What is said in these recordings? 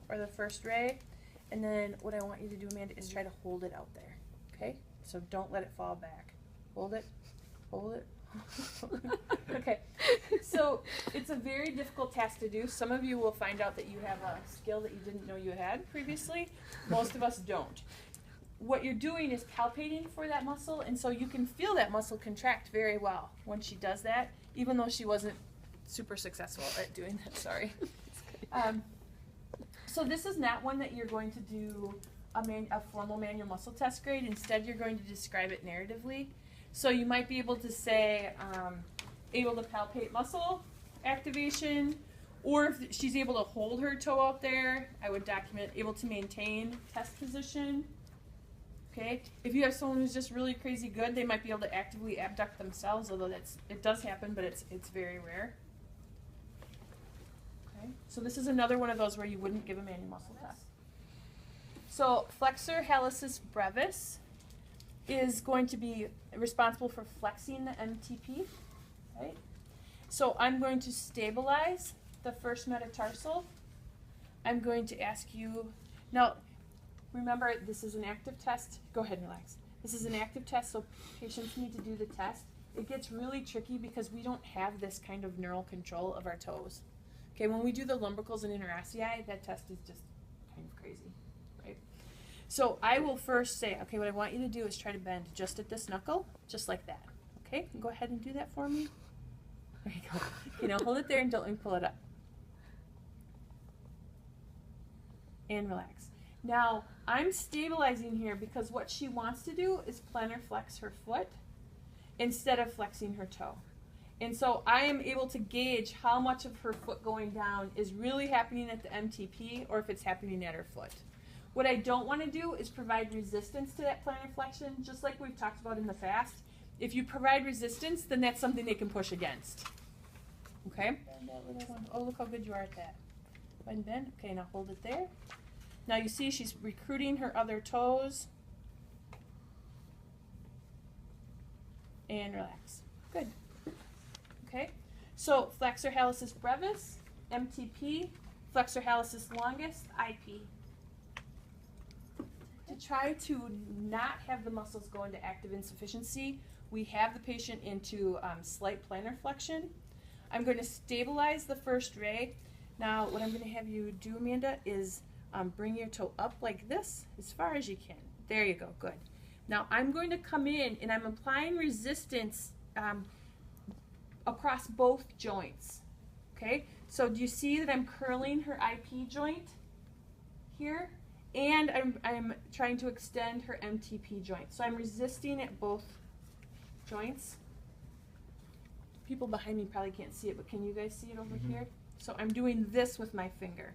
or the first ray. And then what I want you to do, Amanda, is try to hold it out there. Okay? So don't let it fall back. Hold it. Hold it. Okay. So it's a very difficult task to do. Some of you will find out that you have a skill that you didn't know you had previously. Most of us don't. What you're doing is palpating for that muscle, and so you can feel that muscle contract very well when she does that, even though she wasn't super successful at doing that. Sorry. So this is not one that you're going to do a formal manual muscle test grade. Instead, you're going to describe it narratively. So you might be able to say, able to palpate muscle activation, or if she's able to hold her toe out there, I would document able to maintain test position. Okay. If you have someone who's just really crazy good, they might be able to actively abduct themselves, although it does happen, but it's very rare. Okay. So this is another one of those where you wouldn't give a manual muscle test. So flexor hallucis brevis is going to be responsible for flexing the MTP, right? So I'm going to stabilize the first metatarsal. I'm going to ask you, now remember this is an active test. Go ahead and relax. This is an active test, so patients need to do the test. It gets really tricky because we don't have this kind of neural control of our toes. Okay, when we do the lumbricals and interossei, that test is just kind of crazy, right? So I will first say, okay, what I want you to do is try to bend just at this knuckle, just like that. Okay, go ahead and do that for me. There you go. Okay, now hold it there and don't let me pull it up. And relax. Now, I'm stabilizing here because what she wants to do is plantar flex her foot instead of flexing her toe. And so I am able to gauge how much of her foot going down is really happening at the MTP or if it's happening at her foot. What I don't want to do is provide resistance to that plantar flexion, just like we've talked about in the fast. If you provide resistance, then that's something they can push against. Okay? Bend that little one. Oh, look how good you are at that. Bend, bend. Okay, now hold it there. Now you see she's recruiting her other toes. And relax. Good. Okay? So flexor hallucis brevis, MTP, flexor hallucis longus, IP. To try to not have the muscles go into active insufficiency, we have the patient into slight plantar flexion. I'm going to stabilize the first ray. Now what I'm going to have you do, Amanda, is bring your toe up like this as far as you can. There you go, good. Now I'm going to come in and I'm applying resistance across both joints. Okay, so do you see that I'm curling her IP joint here? And I'm trying to extend her MTP joint. So I'm resisting at both joints. People behind me probably can't see it, but can you guys see it over here? So I'm doing this with my finger.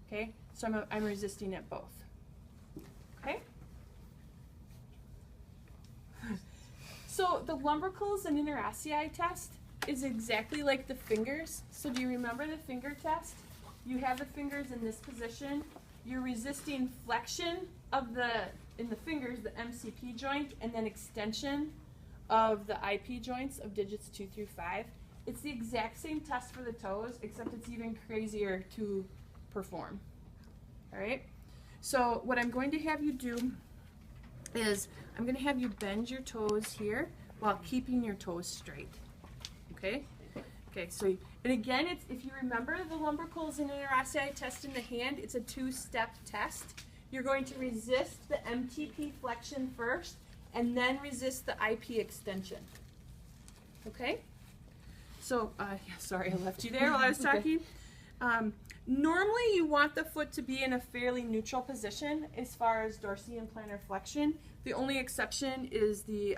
Okay, so I'm resisting at both. Okay? So the lumbricals and interossei test is exactly like the fingers. So do you remember the finger test? You have the fingers in this position. You're resisting flexion of in the fingers, the MCP joint, and then extension of the IP joints of digits 2 through 5. It's the exact same test for the toes, except it's even crazier to perform. All right? So what I'm going to have you do is I'm going to have you bend your toes here while keeping your toes straight. Okay? Okay, so, and again, it's, if you remember the lumbricals and interossei test in the hand, it's a two-step test. You're going to resist the MTP flexion first, and then resist the IP extension. Okay? So, yeah, sorry I left you there while I was talking. Normally, you want the foot to be in a fairly neutral position as far as dorsi and plantar flexion. The only exception is the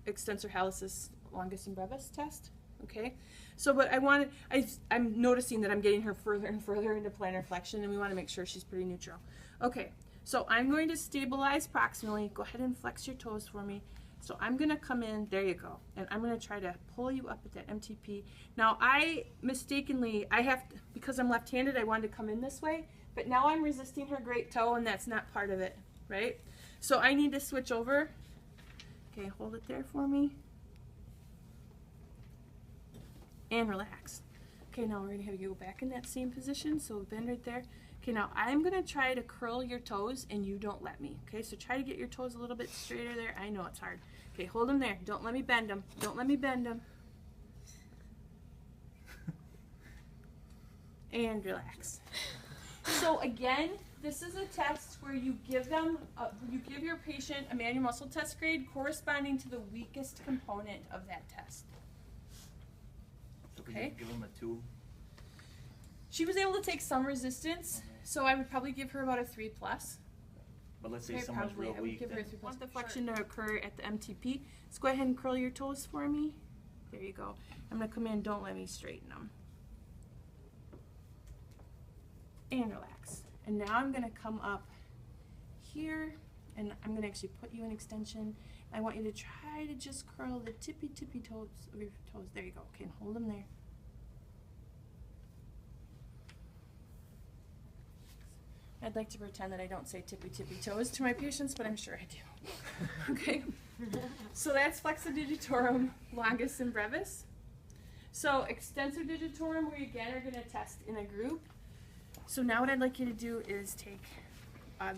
extensor hallucis longus and brevis test. Okay, so but I'm noticing that I'm getting her further and further into plantar flexion, and we want to make sure she's pretty neutral. Okay, so I'm going to stabilize proximally. Go ahead and flex your toes for me. So I'm going to come in, there you go, and I'm going to try to pull you up at that MTP. Now I mistakenly, because I'm left-handed, I wanted to come in this way, but now I'm resisting her great toe, and that's not part of it, right? So I need to switch over. Okay, hold it there for me. And relax. Okay, now we're going to have you go back in that same position, so bend right there. Okay, now I'm gonna try to curl your toes and you don't let me. Okay, so try to get your toes a little bit straighter there. I know it's hard. Okay, hold them there. Don't let me bend them. Don't let me bend them. And relax. So again, this is a test where you give your patient a manual muscle test grade corresponding to the weakest component of that test. So could you give them a 2? She was able to take some resistance, so I would probably give her about a 3+. But let's say Okay, someone's probably. real I would weak. give her a Then. 3+. Want the flexion to occur at the MTP. Let's go ahead and curl your toes for me. There you go. I'm gonna come in. Don't let me straighten them. And relax. And now I'm gonna come up here, and I'm gonna actually put you in extension. I want you to try to just curl the tippy toes of your toes. There you go. Okay, and hold them there. I'd like to pretend that I don't say tippy toes to my patients, but I'm sure I do. Okay, so that's flexor digitorum longus and brevis. So extensor digitorum, we again are going to test in a group. So now what I'd like you to do is take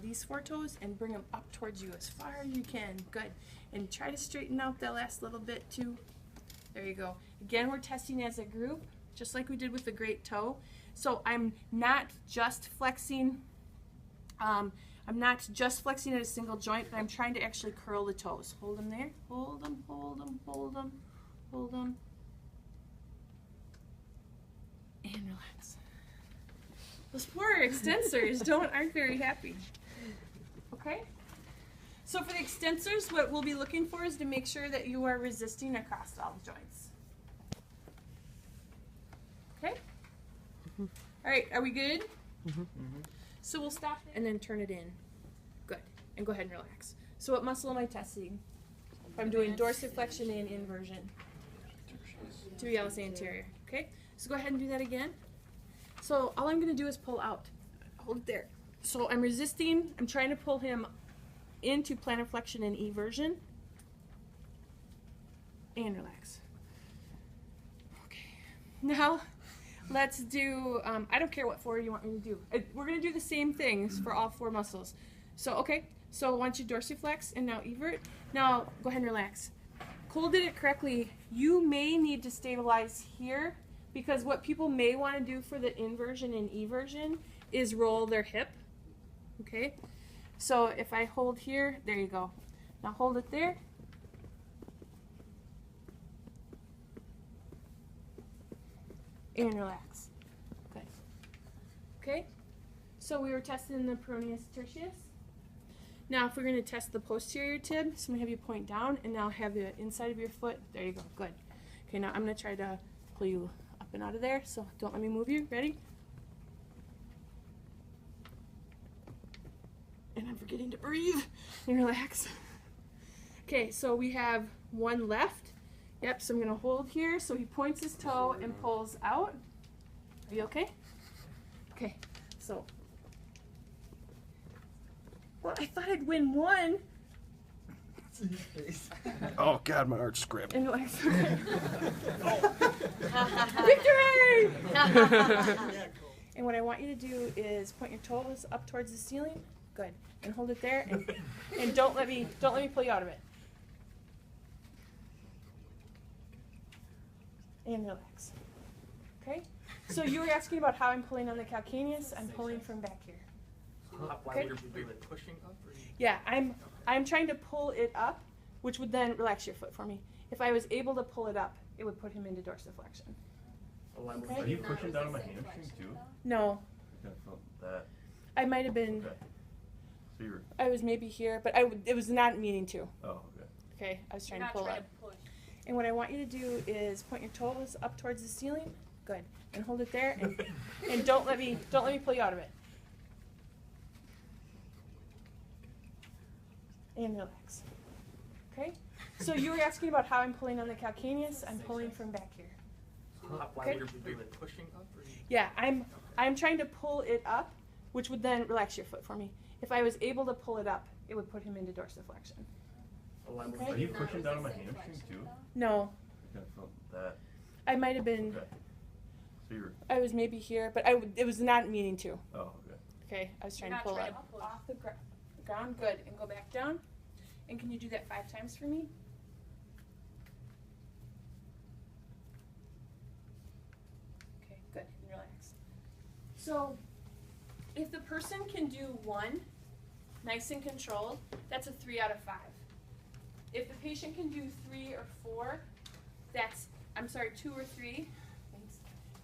these 4 toes and bring them up towards you as far as you can. Good. And try to straighten out that last little bit too. There you go. Again, we're testing as a group, just like we did with the great toe. So I'm not just flexing at a single joint, but I'm trying to actually curl the toes. Hold them there. Hold them, hold them, hold them, hold them. And relax. Those poor extensors aren't very happy. Okay? So for the extensors, what we'll be looking for is to make sure that you are resisting across all the joints. Okay? All right, are we good? So we'll stop and then turn it in. Good. And go ahead and relax. So what muscle am I testing? I'm doing dorsiflexion and inversion. Tibialis anterior. Okay? So go ahead and do that again. So all I'm going to do is pull out. Hold it there. So I'm resisting. I'm trying to pull him into plantar flexion and eversion. And relax. Okay. Now, let's do, I don't care what 4 you want me to do. We're going to do the same things for all 4 muscles. So, okay. So I want you dorsiflex and now evert. Now, go ahead and relax. Cole did it correctly. You may need to stabilize here because what people may want to do for the inversion and eversion is roll their hip. Okay? So if I hold here, there you go. Now hold it there. And relax. Good. Okay? So we were testing the peroneus tertius. Now if we're going to test the posterior tib, so I'm going to have you point down and now have the inside of your foot. There you go. Good. Okay, now I'm going to try to pull you up and out of there, so don't let me move you. Ready? And I'm forgetting to breathe and relax. Okay, so we have 1 left. Yep, so I'm going to hold here. So he points his toe and pulls out. Are you okay? Okay, so. Well, I thought I'd win 1. Oh God, my arch scrapped. And relax. Victory! And what I want you to do is point your toes up towards the ceiling. Good. And hold it there and don't let me pull you out of it. And relax. Okay? So you were asking about how I'm pulling on the calcaneus. I'm pulling from back here. Okay? Pushing up? Yeah, I'm trying to pull it up, which would then relax your foot for me. If I was able to pull it up, it would put him into dorsiflexion. Okay? Are you pushing down on my hamstring too? No. I felt that. I might have been. Okay. So you're. I was maybe here, but it was not meaning to. Oh, okay. Okay, I was trying to pull up. And what I want you to do is point your toes up towards the ceiling. Good. And hold it there and don't let me pull you out of it. And relax. Okay? So you were asking about how I'm pulling on the calcaneus. I'm pulling from back here. Okay? Pushing up? Yeah, I'm trying to pull it up, which would then relax your foot for me. If I was able to pull it up, it would put him into dorsiflexion. Okay? Are you pushing down on my hamstring too? No. I felt that. I might have been. Okay. So you're. I was maybe here, but it was not meaning to. Oh, okay. Okay, I was trying You're to not pull trying up to push. off the ground. Good, and go back down. And can you do that 5 times for me? Okay, good, and relax. So, if the person can do 1, nice and controlled, that's a 3 out of 5. If the patient can do 3 or 4, that's, 2 or 3, thanks,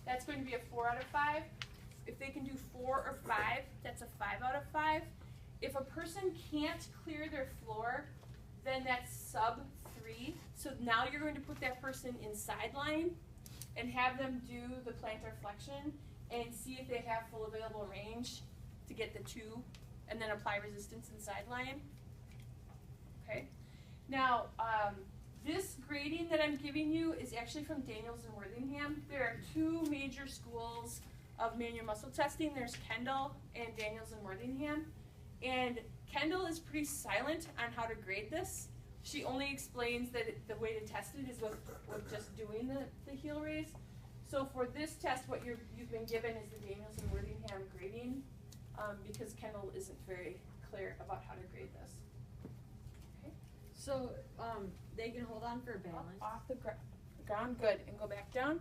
that's going to be a 4 out of 5. If they can do 4 or 5, that's a 5 out of 5. If a person can't clear their floor, then that's sub 3. So now you're going to put that person in sideline and have them do the plantar flexion and see if they have full available range to get the 2, and then apply resistance in sideline. Okay. Now, this grading that I'm giving you is actually from Daniels and Worthingham. There are 2 major schools of manual muscle testing. There's Kendall and Daniels and Worthingham. And Kendall is pretty silent on how to grade this. She only explains that the way to test it is with just doing the heel raise. So for this test, what you've been given is the Daniels and Worthingham grading, because Kendall isn't very clear about how to grade this. Okay. So, they can hold on for balance. Off the ground, good, and go back down.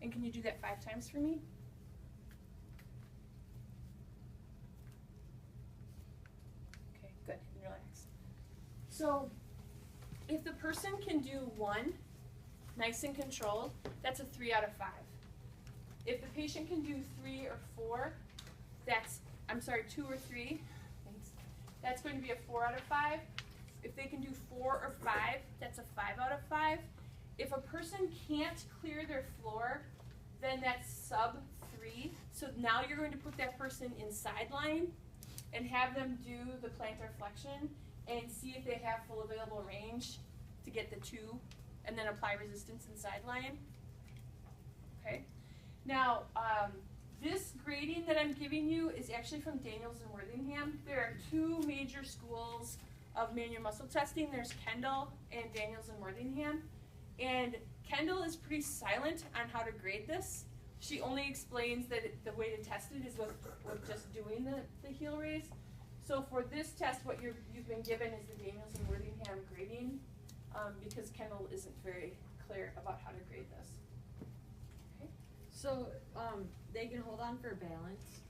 And can you do that 5 times for me? Okay, good, and relax. So, if the person can do 1, nice and controlled, that's a 3 out of 5. If the patient can do 3 or 4, that's, 2 or 3, thanks, that's going to be a 4 out of 5. If they can do 4 or 5, that's a 5 out of 5. If a person can't clear their floor, then that's sub 3. So now you're going to put that person in sideline and have them do the plantar flexion and see if they have full available range to get the 2, and then apply resistance in sideline. Okay. Now, this grading that I'm giving you is actually from Daniels and Worthingham. There are 2 major schools of manual muscle testing. There's Kendall and Daniels and Worthingham. And Kendall is pretty silent on how to grade this. She only explains that the way to test it is with just doing the heel raise. So for this test, what you've been given is the Daniels and Worthingham grading, because Kendall isn't very clear about how to grade this. Okay. So, they can hold on for balance.